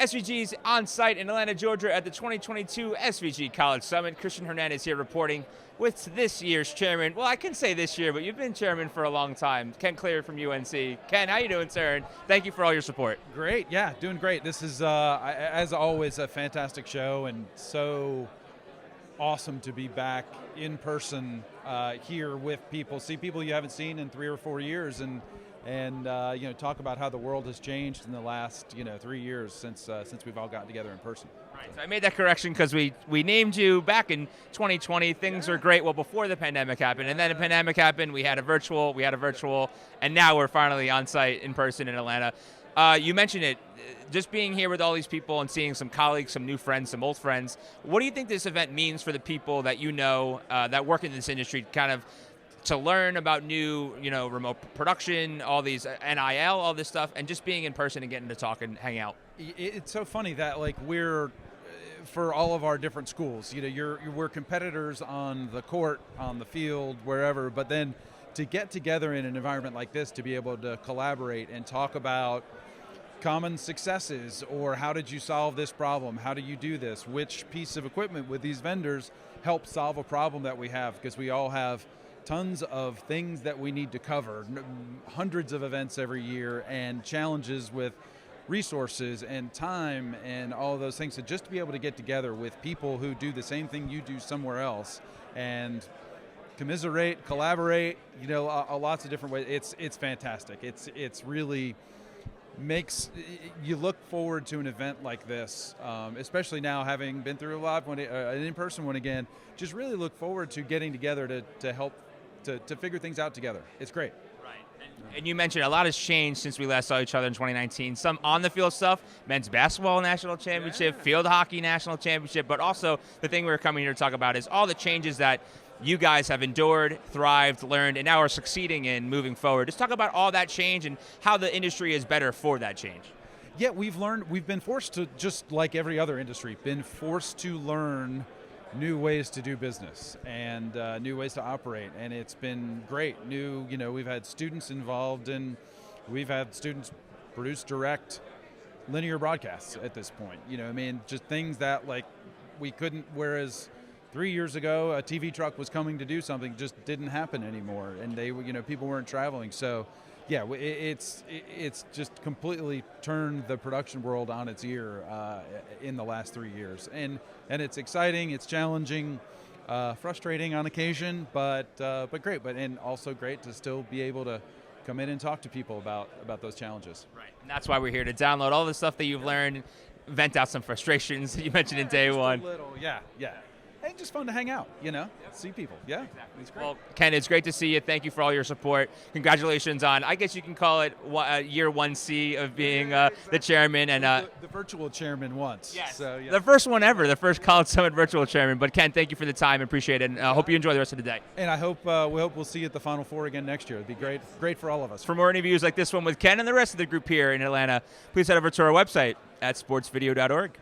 SVG's on site in Atlanta, Georgia at the 2022 SVG College Summit. Christian Hernandez here reporting with this year's chairman. Well, I can say this year, but you've been chairman for a long time. Ken Cleary from UNC. Ken, how you doing, sir? And thank you for all your support. Great, yeah, doing great. This is, as always, a fantastic show, and so awesome to be back in person here with people, see people you haven't seen in 3 or 4 years, and talk about how the world has changed in the last 3 years since we've all gotten together in person. Right. So I made that correction because we named you back in 2020. Things are great. Well, before the pandemic happened, and then the pandemic happened. We had a virtual, and now we're finally on site in person in Atlanta. You mentioned it, just being here with all these people and seeing some colleagues, some new friends, some old friends. What do you think this event means for the people that you know that work in this industry, kind of to learn about new, remote production, all these NIL, all this stuff, and just being in person and getting to talk and hang out? It's so funny that we're, for all of our different schools, we're competitors on the court, on the field, wherever, but then to get together in an environment like this, to be able to collaborate and talk about common successes, or how did you solve this problem, how do you do this, which piece of equipment with these vendors help solve a problem that we have, because we all have tons of things that we need to cover, hundreds of events every year, and challenges with resources and time and all of those things. So just to be able to get together with people who do the same thing you do somewhere else and commiserate, collaborate, lots of different ways, it's fantastic. It's really makes you look forward to an event like this, especially now having been through a live one, an in-person one again. Just really look forward to getting together to help to figure things out together. It's great. Right. And you mentioned a lot has changed since we last saw each other in 2019. Some on-the-field stuff, men's basketball national championship, field hockey national championship, but also the thing we're coming here to talk about is all the changes that you guys have endured, thrived, learned, and now are succeeding in moving forward. Just talk about all that change and how the industry is better for that change. Yeah, we've been forced to, just like every other industry, been forced to learn new ways to do business and new ways to operate, and it's been great. We've had students involved, and we've had students produce direct linear broadcasts at this point. Just things that we couldn't, whereas 3 years ago a TV truck was coming to do something, just didn't happen anymore, and people weren't traveling. So yeah, it's just completely turned the production world on its ear in the last 3 years, and it's exciting, it's challenging, frustrating on occasion, but great. And also great to still be able to come in and talk to people about those challenges. Right, and that's why we're here to download all the stuff that you've learned, vent out some frustrations you mentioned in day one. A little, yeah. And just fun to hang out, see people. Yeah, exactly. It's great. Well, Ken, it's great to see you. Thank you for all your support. Congratulations on, I guess you can call it year 1C of being the chairman. And the virtual chairman once. Yes, so, yeah. The first one ever, the first College Summit virtual chairman. But Ken, thank you for the time. Appreciate it. And I hope you enjoy the rest of the day. And I hope we'll see you at the Final Four again next year. It'd be great for all of us. For more interviews like this one with Ken and the rest of the group here in Atlanta, please head over to our website at sportsvideo.org.